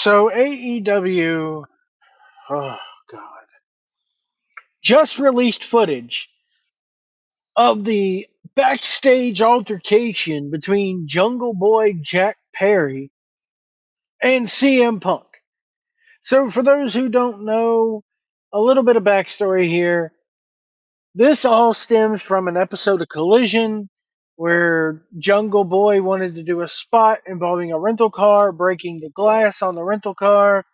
So AEW, oh god, just released footage of the backstage altercation between Jungle Boy Jack Perry and CM Punk. So for those who don't know, a little bit of backstory here. This all stems from an episode of Collision where Jungle Boy wanted to do a spot involving a rental car, breaking the glass on the rental car,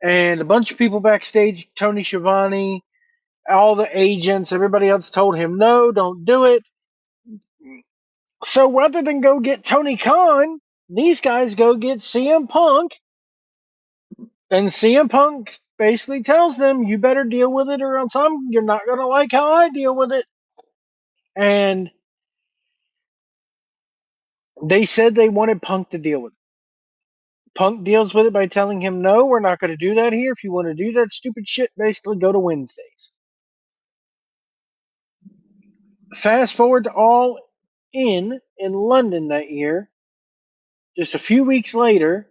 and a bunch of people backstage, Tony Schiavone, all the agents, everybody else told him, no, don't do it. So rather than go get Tony Khan, these guys go get CM Punk, and CM Punk basically tells them, you better deal with it or else you're not going to like how I deal with it. And they said they wanted Punk to deal with it. Punk deals with it by telling him, no, we're not going to do that here. If you want to do that stupid shit, basically go to Wednesdays. Fast forward to All in London that year. Just a few weeks later,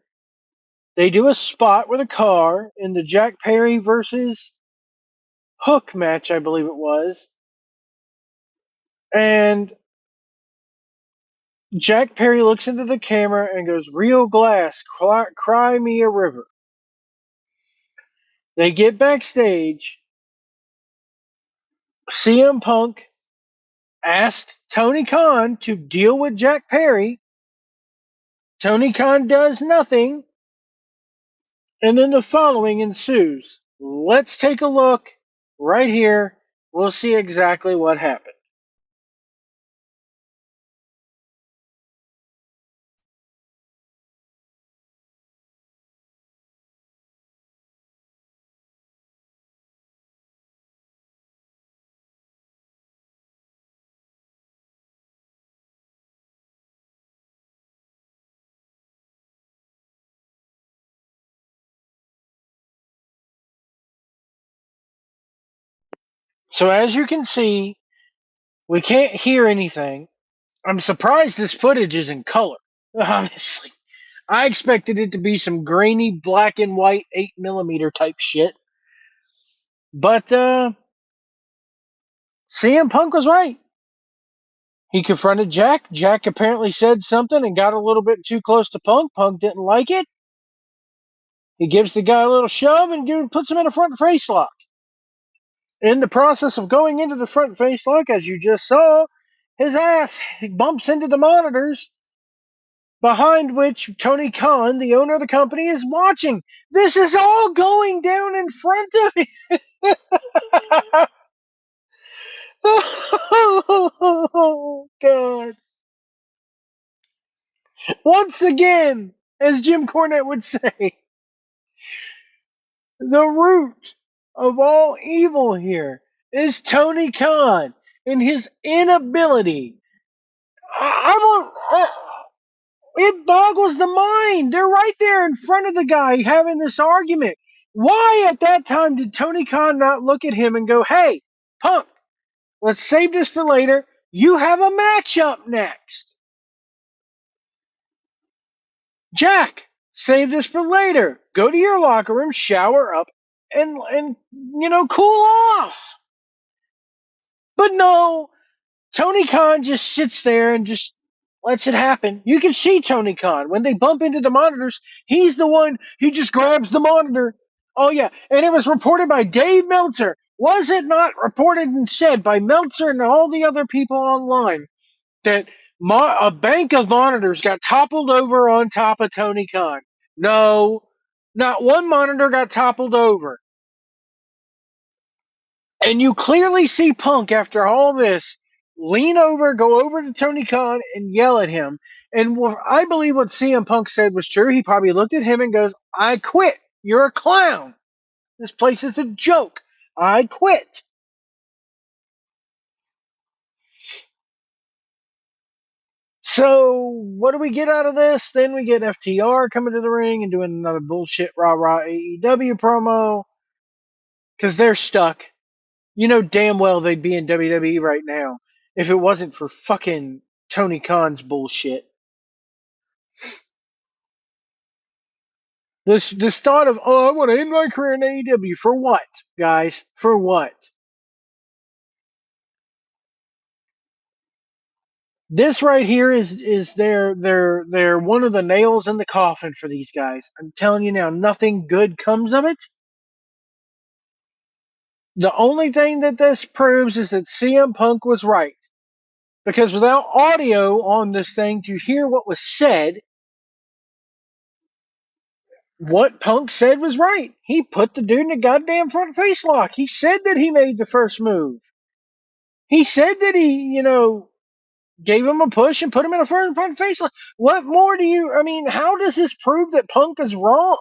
they do a spot with a car in the Jack Perry versus Hook match, I believe it was. And Jack Perry looks into the camera and goes, real glass, cry me a river. They get backstage. CM Punk asked Tony Khan to deal with Jack Perry. Tony Khan does nothing. And then the following ensues. Let's take a look right here. We'll see exactly what happened. So as you can see, we can't hear anything. I'm surprised this footage is in color, honestly. I expected it to be some grainy black and white 8mm type shit. But CM Punk was right. He confronted Jack. Jack apparently said something and got a little bit too close to Punk. Punk didn't like it. He gives the guy a little shove and puts him in a front face lock. In the process of going into the front face lock, as you just saw, his ass bumps into the monitors behind which Tony Khan, the owner of the company, is watching. This is all going down in front of him. Oh, God. Once again, as Jim Cornette would say, the root of all evil here is Tony Khan and his inability. It boggles the mind. They're right there in front of the guy having this argument. Why at that time did Tony Khan not look at him and go, hey, Punk, let's save this for later. You have a match up next. Jack, save this for later. Go to your locker room, shower up, and cool off. But no, Tony Khan just sits there and just lets it happen. You can see Tony Khan. When they bump into the monitors, he's the one, he just grabs the monitor. Oh, yeah. And it was reported by Dave Meltzer. Was it not reported and said by Meltzer and all the other people online that a bank of monitors got toppled over on top of Tony Khan? No, not one monitor got toppled over. And you clearly see Punk after all this lean over, go over to Tony Khan and yell at him. And I believe what CM Punk said was true. He probably looked at him and goes, I quit. You're a clown. This place is a joke. I quit. So what do we get out of this? Then we get FTR coming to the ring and doing another bullshit rah-rah AEW promo. Because they're stuck. You know damn well they'd be in WWE right now if it wasn't for fucking Tony Khan's bullshit. This thought of, oh, I want to end my career in AEW. For what, guys? For what? This right here is they're one of the nails in the coffin for these guys. I'm telling you now, nothing good comes of it. The only thing that this proves is that CM Punk was right. Because without audio on this thing to hear what was said, what Punk said was right. He put the dude in a goddamn front face lock. He said that he made the first move. He said that he, gave him a push and put him in a front face lock. What more do you, how does this prove that Punk is wrong?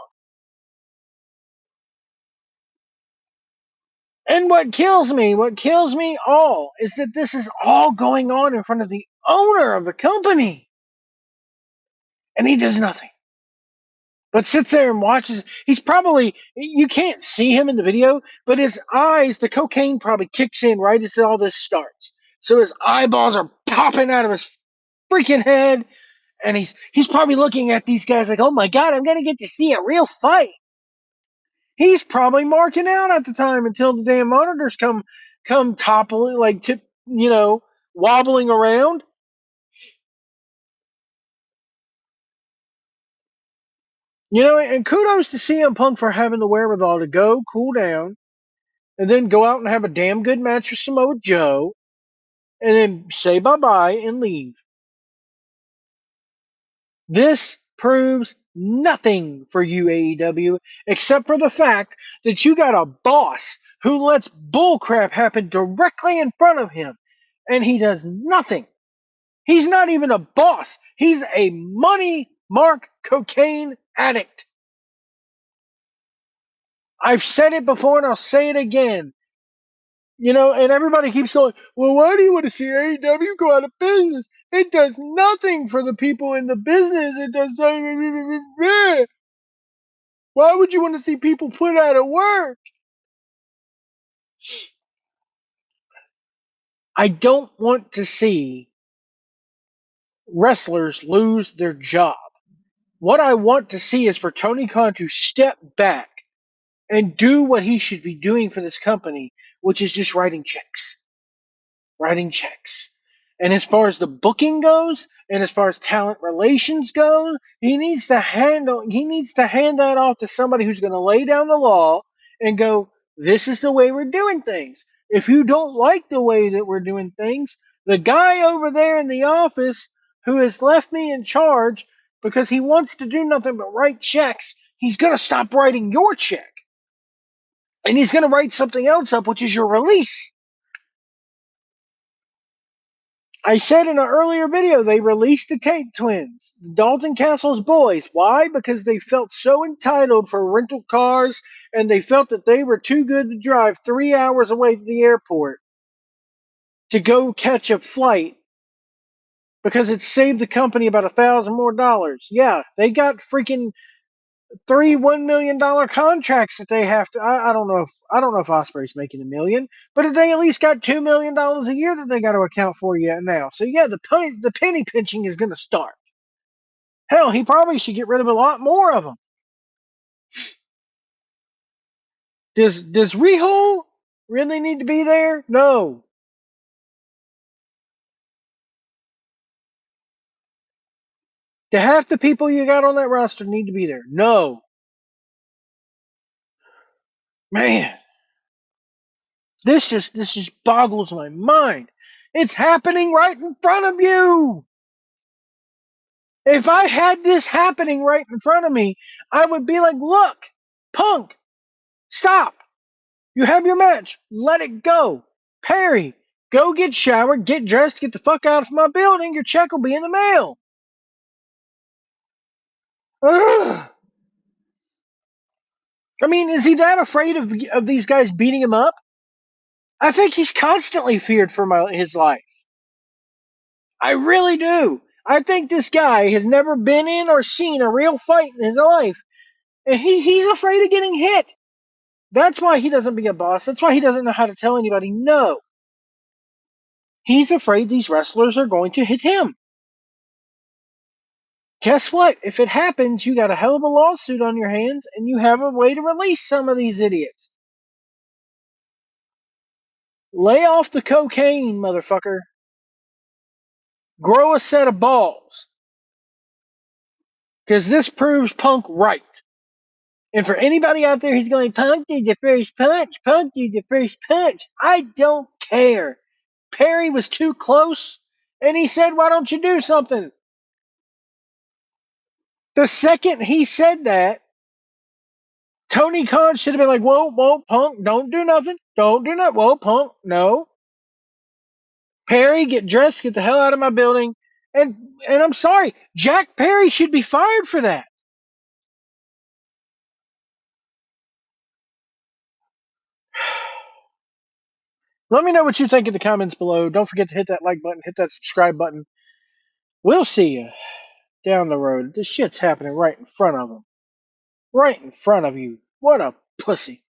And what kills me all is that this is all going on in front of the owner of the company. And he does nothing. But sits there and watches. He's probably, you can't see him in the video, but his eyes, the cocaine probably kicks in right as all this starts. So his eyeballs are popping out of his freaking head. And he's probably looking at these guys like, oh my God, I'm going to get to see a real fight. He's probably marking out at the time until the damn monitors come toppling, like, wobbling around. And kudos to CM Punk for having the wherewithal to go cool down and then go out and have a damn good match with Samoa Joe and then say bye-bye and leave. This proves nothing for you, AEW, except for the fact that you got a boss who lets bullcrap happen directly in front of him, and he does nothing. He's not even a boss. He's a money mark cocaine addict. I've said it before and I'll say it again. And everybody keeps going, well, why do you want to see AEW go out of business? It does nothing for the people in the business. It does nothing. Why would you want to see people put out of work? I don't want to see wrestlers lose their job. What I want to see is for Tony Khan to step back and do what he should be doing for this company, which is just writing checks. Writing checks. And as far as the booking goes, and as far as talent relations go, he needs to hand that off to somebody who's going to lay down the law and go, this is the way we're doing things. If you don't like the way that we're doing things, the guy over there in the office who has left me in charge because he wants to do nothing but write checks, he's going to stop writing your check. And he's going to write something else up, which is your release. I said in an earlier video, they released the Tate twins, Dalton Castle's boys. Why? Because they felt so entitled for rental cars, and they felt that they were too good to drive 3 hours away to the airport to go catch a flight because it saved the company about $1,000 more. Yeah, they got freaking 3 $1 million contracts that they have to. I don't know if Osprey's making $1 million, but they at least got $2 million a year that they got to account for yet now. So yeah, the penny pinching is going to start. Hell, he probably should get rid of a lot more of them. Does Riho really need to be there? No. Do half the people you got on that roster need to be there? No. Man, this just boggles my mind. It's happening right in front of you. If I had this happening right in front of me, I would be like, look, Punk, stop. You have your match. Let it go. Perry, go get showered, get dressed, get the fuck out of my building. Your check will be in the mail. Ugh. Is he that afraid of these guys beating him up? I think he's constantly feared for his life. I really do. I think this guy has never been in or seen a real fight in his life. And he's afraid of getting hit. That's why he doesn't be a boss. That's why he doesn't know how to tell anybody no. He's afraid these wrestlers are going to hit him. Guess what? If it happens, you got a hell of a lawsuit on your hands, and you have a way to release some of these idiots. Lay off the cocaine, motherfucker. Grow a set of balls. Because this proves Punk right. And for anybody out there who's going, Punk did the first punch, Punk did the first punch, I don't care. Perry was too close, and he said, why don't you do something? The second he said that, Tony Khan should have been like, whoa, Punk, don't do nothing. Don't do nothing. Whoa, Punk, no. Perry, get dressed, get the hell out of my building. And I'm sorry, Jack Perry should be fired for that. Let me know what you think in the comments below. Don't forget to hit that like button, hit that subscribe button. We'll see you down the road. This shit's happening right in front of them. Right in front of you. What a pussy.